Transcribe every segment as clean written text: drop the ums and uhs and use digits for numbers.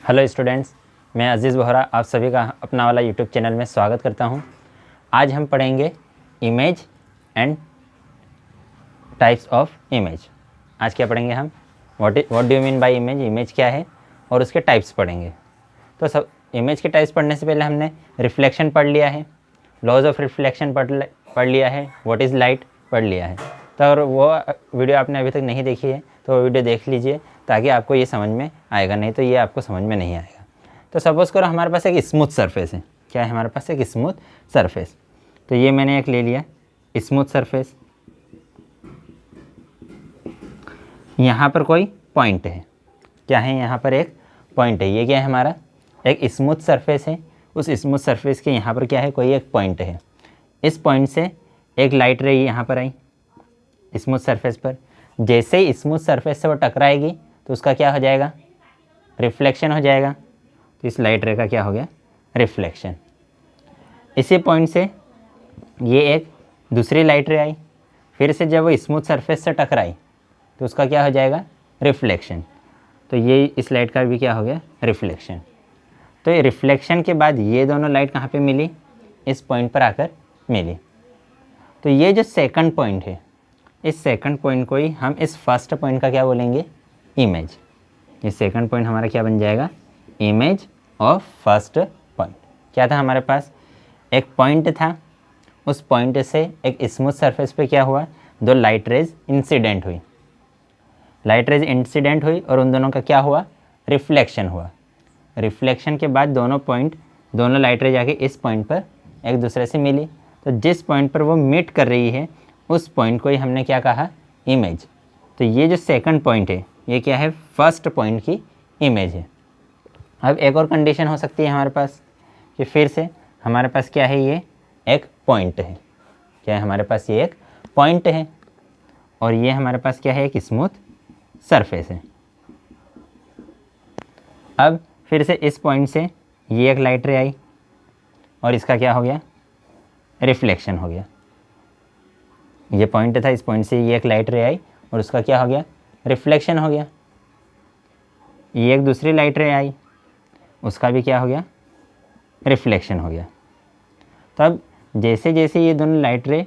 Hello students, मैं अजीज़ बोहरा आप सभी का अपना वाला यूट्यूब चैनल में स्वागत करता हूं। आज हम पढ़ेंगे image and types of image. आज क्या पढ़ेंगे हम? What do you mean by image, image क्या है और उसके टाइप्स पढ़ेंगे। तो सब इमेज के टाइप्स पढ़ने से पहले हमने रिफ्लेक्शन पढ़ लिया है, लॉज ऑफ रिफ्लेक्शन पढ़ लिया है, व्हाट इज़ लाइट पढ़ लिया है। तो अगर वो वीडियो आपने अभी तक नहीं देखी है तो वो वीडियो देख लीजिए ताकि आपको ये समझ में आएगा, नहीं तो ये आपको समझ में नहीं आएगा। तो सपोज़ करो हमारे पास एक स्मूथ सरफेस है। क्या है हमारे पास? एक स्मूथ सरफेस। तो ये मैंने एक ले लिया स्मूथ सरफेस। यहाँ पर कोई पॉइंट है। क्या है? यहाँ पर एक पॉइंट है। ये क्या है? हमारा एक स्मूथ सरफेस है। उस स्मूथ सरफेस के यहाँ पर क्या है? कोई एक पॉइंट है। इस पॉइंट से एक लाइट रे यहाँ पर आई स्मूथ सरफेस पर। जैसे ही स्मूथ सरफेस से वो टकराएगी तो उसका क्या हो जाएगा? रिफ्लेक्शन हो जाएगा। तो इस लाइट रे का क्या हो गया? रिफ्लेक्शन। इसी पॉइंट से ये एक दूसरी लाइट रे आई, फिर से जब वो स्मूथ सरफेस से टकराई तो उसका क्या हो जाएगा? रिफ्लेक्शन। तो ये इस लाइट का भी क्या हो गया? रिफ्लेक्शन। तो ये रिफ्लेक्शन के बाद ये दोनों लाइट कहाँ पे मिली? इस पॉइंट पर आकर मिली। तो ये जो सेकंड पॉइंट है, इस सेकंड पॉइंट को ही हम इस फर्स्ट पॉइंट का क्या बोलेंगे? इमेज। ये सेकंड पॉइंट हमारा क्या बन जाएगा? Image of first point. क्या था हमारे पास? एक पॉइंट था, उस पॉइंट से एक स्मूथ सरफेस पे क्या हुआ? दो लाइट रेज इंसिडेंट हुई। लाइट रेज इंसिडेंट हुई और उन दोनों का क्या हुआ? रिफ्लेक्शन हुआ। रिफ्लेक्शन के बाद दोनों लाइट रेज आके इस पॉइंट पर एक दूसरे से मिली। तो जिस पॉइंट पर वो मीट कर रही है उस पॉइंट को ही हमने क्या कहा? इमेज। तो ये जो सेकंड पॉइंट है ये क्या है? फर्स्ट पॉइंट की इमेज है। अब एक और कंडीशन हो सकती है हमारे पास कि फिर से हमारे पास क्या है? ये एक पॉइंट है। क्या है हमारे पास? ये एक पॉइंट है और ये हमारे पास क्या है? एक स्मूथ सरफेस है। अब फिर से इस पॉइंट से ये एक लाइट रे आई और इसका क्या हो गया? रिफ्लेक्शन हो गया। ये पॉइंट था, इस पॉइंट से ये एक लाइट रे आई और उसका क्या हो गया? रिफ्लेक्शन हो गया। ये एक दूसरी लाइट रे आई, उसका भी क्या हो गया? रिफ्लेक्शन हो गया। तो अब जैसे जैसे ये दोनों लाइट रे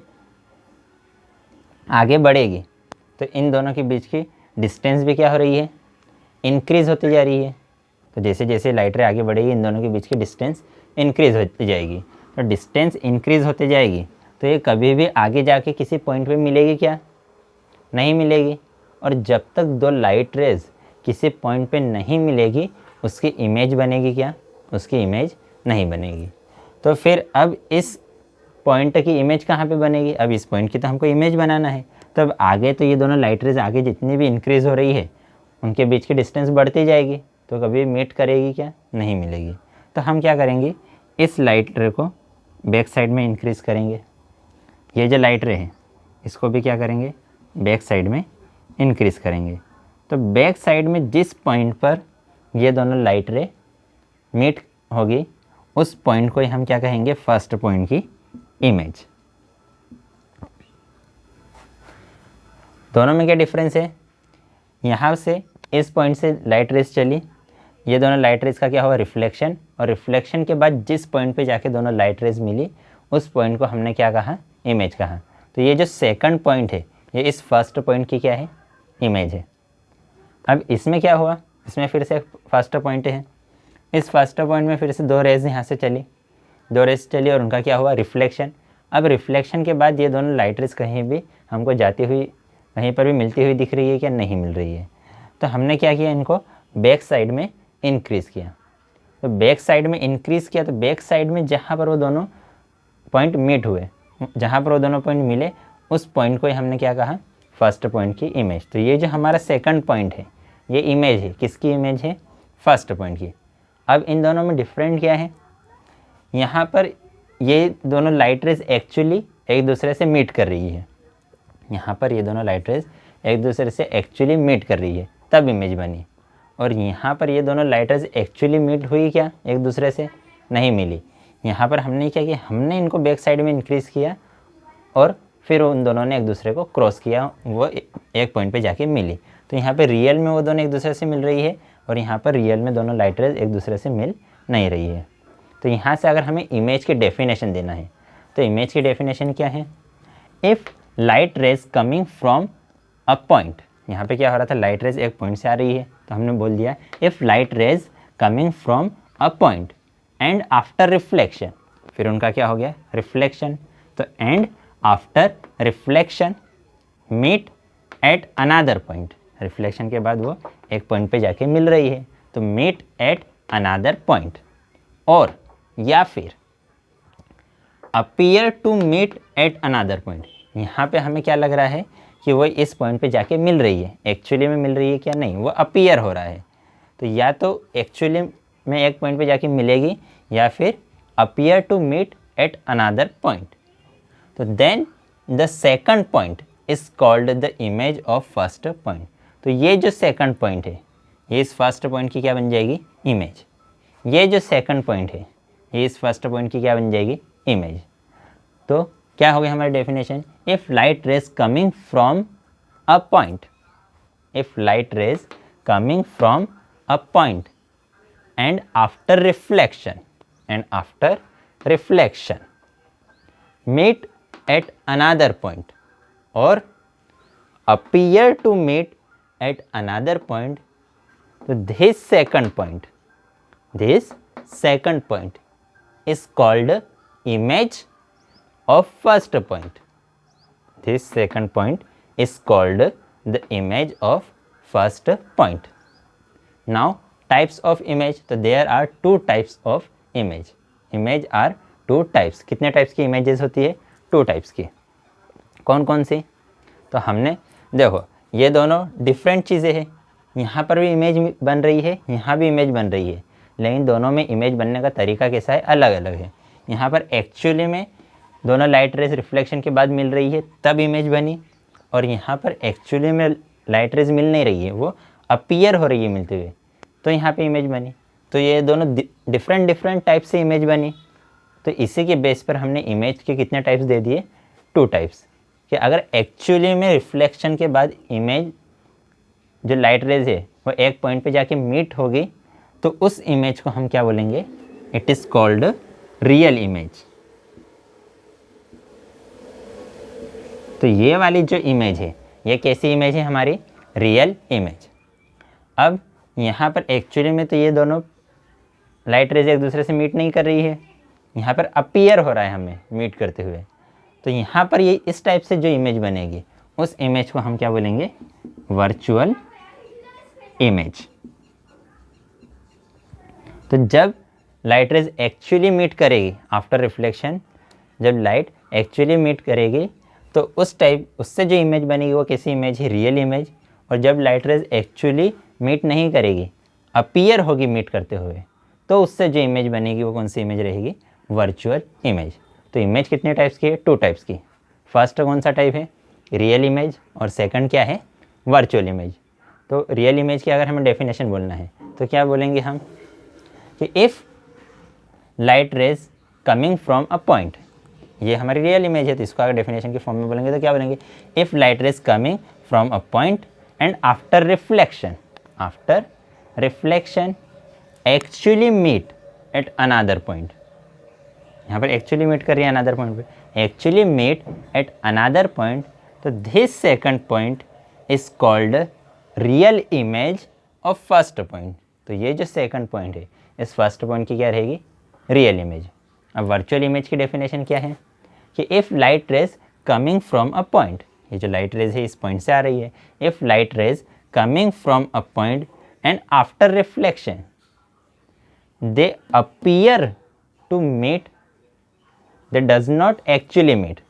आगे बढ़ेगी तो इन दोनों के बीच की डिस्टेंस भी क्या हो रही है? इंक्रीज़ होती जा रही है। तो जैसे जैसे लाइट रे आगे बढ़ेगी इन दोनों के बीच की डिस्टेंस इंक्रीज़ होती जाएगी। तो डिस्टेंस इंक्रीज़ होती जाएगी तो ये कभी भी आगे जाके किसी पॉइंट पे मिलेगी क्या? नहीं मिलेगी। और जब तक दो लाइट रेज किसी पॉइंट पे नहीं मिलेगी उसकी इमेज बनेगी क्या? उसकी इमेज नहीं बनेगी। तो फिर अब इस पॉइंट की इमेज कहाँ पे बनेगी? अब इस पॉइंट की तो हमको इमेज बनाना है। तो अब आगे तो ये दोनों लाइट रेज आगे जितनी भी इंक्रीज़ हो रही है उनके बीच की डिस्टेंस बढ़ती जाएगी, तो कभी मीट करेगी क्या? नहीं मिलेगी। तो हम क्या करेंगे? इस लाइट रे को बैक साइड में इंक्रीज़ करेंगे। ये जो लाइट रे है इसको भी क्या करेंगे? बैक साइड में इंक्रीज़ करेंगे। तो बैक साइड में जिस पॉइंट पर ये दोनों लाइट रे मीट होगी उस पॉइंट को ही हम क्या कहेंगे? फर्स्ट पॉइंट की इमेज। दोनों में क्या डिफरेंस है? यहाँ से इस पॉइंट से लाइट रेज चली, ये दोनों लाइट रेज का क्या हुआ? रिफ्लेक्शन। और रिफ्लेक्शन के बाद जिस पॉइंट पे जाके दोनों लाइट रेज मिली उस पॉइंट को हमने क्या कहा? इमेज कहा। तो ये जो सेकंड पॉइंट है ये इस फर्स्ट पॉइंट की क्या है? इमेज है। अब इसमें क्या हुआ? इसमें फिर से फर्स्ट पॉइंट है। इस फर्स्ट पॉइंट में फिर से दो रेज यहाँ से चली, दो रेज चली और उनका क्या हुआ? रिफ्लेक्शन। अब रिफ्लेक्शन के बाद ये दोनों लाइट रेज कहीं भी हमको जाती हुई कहीं पर भी मिलती हुई दिख रही है क्या? नहीं मिल रही है। तो हमने क्या किया? इनको बैक साइड में इंक्रीज़ किया। तो बैक साइड में इंक्रीज़ किया तो बैक साइड में जहाँ पर वो दोनों पॉइंट मीट हुए, जहाँ पर वो दोनों पॉइंट मिले उस पॉइंट को ही हमने क्या कहा? फर्स्ट पॉइंट की इमेज। तो ये जो हमारा सेकंड पॉइंट है ये इमेज है। किसकी इमेज है? फर्स्ट पॉइंट की। अब इन दोनों में डिफरेंट क्या है? यहाँ पर ये दोनों लाइट रेज एक्चुअली एक दूसरे से मीट कर रही है। यहाँ पर ये दोनों लाइट रेज एक दूसरे से एक्चुअली मीट कर रही है तब इमेज बनी। और यहाँ पर ये दोनों लाइट रेज एक्चुअली मीट हुई क्या? एक दूसरे से नहीं मिली। यहाँ पर हमने क्या किया? हमने इनको बैक साइड में इंक्रीज़ किया और फिर उन दोनों ने एक दूसरे को क्रॉस किया, वो एक पॉइंट पे जाके मिली। तो यहाँ पे रियल में वो दोनों एक दूसरे से मिल रही है और यहाँ पर रियल में दोनों लाइट रेज एक दूसरे से मिल नहीं रही है। तो यहाँ से अगर हमें इमेज की डेफिनेशन देना है तो इमेज की डेफिनेशन क्या है? If light rays coming from a point, यहाँ पे क्या हो रहा था, लाइट रेज एक पॉइंट से आ रही है तो हमने बोल दिया if light rays coming from a point and after reflection, फिर उनका क्या हो गया, रिफ्लेक्शन। तो and after reflection meet at another point, reflection के बाद वो एक पॉइंट पे जाके मिल रही है तो मीट एट अनदर पॉइंट, और या फिर appear to meet at another point. यहाँ पे हमें क्या लग रहा है कि वो इस पॉइंट पे जाके मिल रही है, एक्चुअली में मिल रही है क्या, नहीं, वो अपीयर हो रहा है। तो या तो एक्चुअली में एक पॉइंट पे जाके मिलेगी या फिर appear to meet at another point. तो then the second point is called the image of first point. तो ये जो सेकंड पॉइंट है ये इस फर्स्ट पॉइंट की क्या बन जाएगी, इमेज। ये जो सेकंड पॉइंट है ये इस फर्स्ट पॉइंट की क्या बन जाएगी, इमेज। तो क्या हो गया हमारी definition, if light rays coming from a point, if light rays coming from a point and after reflection meet at another point or appear to meet at another point, so this second point is called image of first point. This second point is called the image of first point. Now types of image, तो there are two types of image are two types. कितने types की images होती है, two types की। कौन कौन सी, तो हमने देखो ये दोनों डिफरेंट चीज़ें हैं, यहाँ पर भी इमेज बन रही है यहाँ भी इमेज बन रही है, लेकिन दोनों में इमेज बनने का तरीका कैसा है, अलग अलग है। यहाँ पर एक्चुअली में दोनों लाइट रेज रिफ्लेक्शन के बाद मिल रही है तब इमेज बनी, और यहाँ पर एक्चुअली में लाइट रेज मिल नहीं रही है, वो अपीयर हो रही है मिलते हुए, तो यहाँ पे इमेज बनी। तो ये दोनों डिफरेंट टाइप से इमेज बनी। तो इसी के बेस पर हमने इमेज के कितने टाइप्स दे दिए, टू टाइप्स। कि अगर एक्चुअली में रिफ्लेक्शन के बाद इमेज जो लाइट रेज है वो एक पॉइंट पे जाके मीट होगी तो उस इमेज को हम क्या बोलेंगे, it is called real image. तो ये वाली जो इमेज है ये कैसी इमेज है हमारी, रियल इमेज। अब यहाँ पर एक्चुअली में तो ये दोनों लाइट रेज एक दूसरे से मीट नहीं कर रही है, यहाँ पर अपीयर हो रहा है हमें मीट करते हुए। तो यहाँ पर ये इस टाइप से जो इमेज बनेगी उस इमेज को हम क्या बोलेंगे, वर्चुअल इमेज। तो जब लाइट रेज एक्चुअली मीट करेगी आफ्टर रिफ्लेक्शन, जब लाइट एक्चुअली मीट करेगी तो उससे जो इमेज बनेगी वो कैसी इमेज है, रियल इमेज। और जब लाइट रेज एक्चुअली मीट नहीं करेगी, अपीयर होगी मीट करते हुए, तो उससे जो इमेज बनेगी वो कौन सी इमेज रहेगी, वर्चुअल इमेज। तो इमेज कितने टाइप्स की है, टू टाइप्स की। फर्स्ट कौन सा टाइप है, रियल इमेज, और सेकंड क्या है, वर्चुअल इमेज। तो रियल इमेज की अगर हमें डेफिनेशन बोलना है तो क्या बोलेंगे हम, कि if light rays coming from a point, ये हमारी रियल इमेज है, तो इसको अगर डेफिनेशन के फॉर्म में बोलेंगे तो क्या बोलेंगे, if light rays coming from a point and after reflection actually meet at another point. यहाँ पर एक्चुअली मीट कर रही है अनदर पॉइंट पे, actually meet at another point, तो this second point is called real image of first point. तो ये जो सेकंड पॉइंट है इस फर्स्ट पॉइंट की क्या रहेगी, रियल इमेज। अब वर्चुअल इमेज की डेफिनेशन क्या है, कि if light rays coming from a point, ये जो लाइट रेज है इस पॉइंट से आ रही है, if light rays coming from a point and after reflection they appear to meet, they does not actually meet,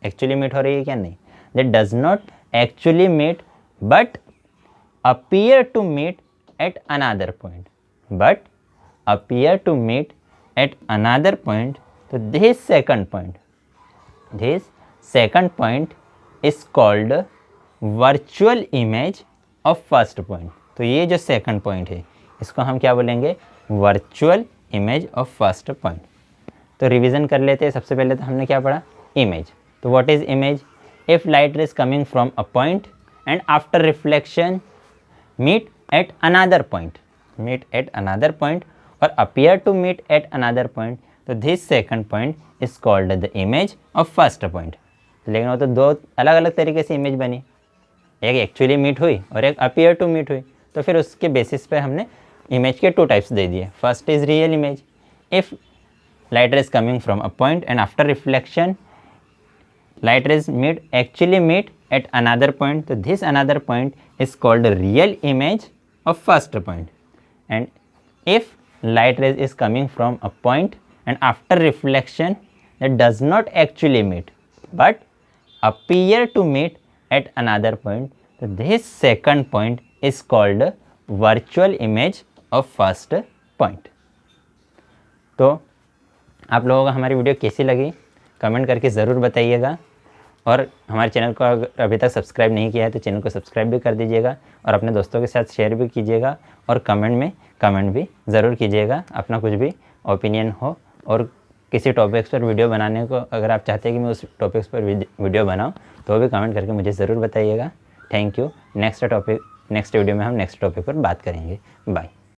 actually meet हो रही है क्या, नहीं, they does not actually meet but appear to meet at another point, but appear to meet at another point. तो this second point is called virtual image of first point. तो ये जो second point है इसको हम क्या बोलेंगे, virtual image of first point. तो रिवीजन कर लेते हैं। सबसे पहले तो हमने क्या पढ़ा, इमेज। तो what is image, if light rays coming from a point and after reflection meet at another point, meet at another point or appear to meet at another point, तो this second point is called the image of first point. लेकिन वो तो दो अलग अलग तरीके से image बनी, एक एक्चुअली मीट हुई और एक अपीयर टू मीट हुई, तो फिर उसके बेसिस पे हमने इमेज के 2 टाइप्स दे दिए. First is real image. If light rays coming from a point and after reflection light rays actually meet at another point, so this another point is called a real image of first point. And if light rays is coming from a point and after reflection that does not actually meet but appear to meet at another point, so this second point is called a virtual image of first point. तो आप लोगों को हमारी video कैसी लगी comment करके ज़रूर बताइएगा, और हमारे चैनल को अगर अभी तक सब्सक्राइब नहीं किया है तो चैनल को सब्सक्राइब भी कर दीजिएगा और अपने दोस्तों के साथ शेयर भी कीजिएगा, और कमेंट में कमेंट भी ज़रूर कीजिएगा अपना कुछ भी ओपिनियन हो, और किसी टॉपिक्स पर वीडियो बनाने को अगर आप चाहते हैं कि मैं उस टॉपिक्स पर वीडियो बनाऊं तो भी कमेंट करके मुझे ज़रूर बताइएगा. Thank you. नेक्स्ट वीडियो में हम नेक्स्ट टॉपिक पर बात करेंगे. बाय.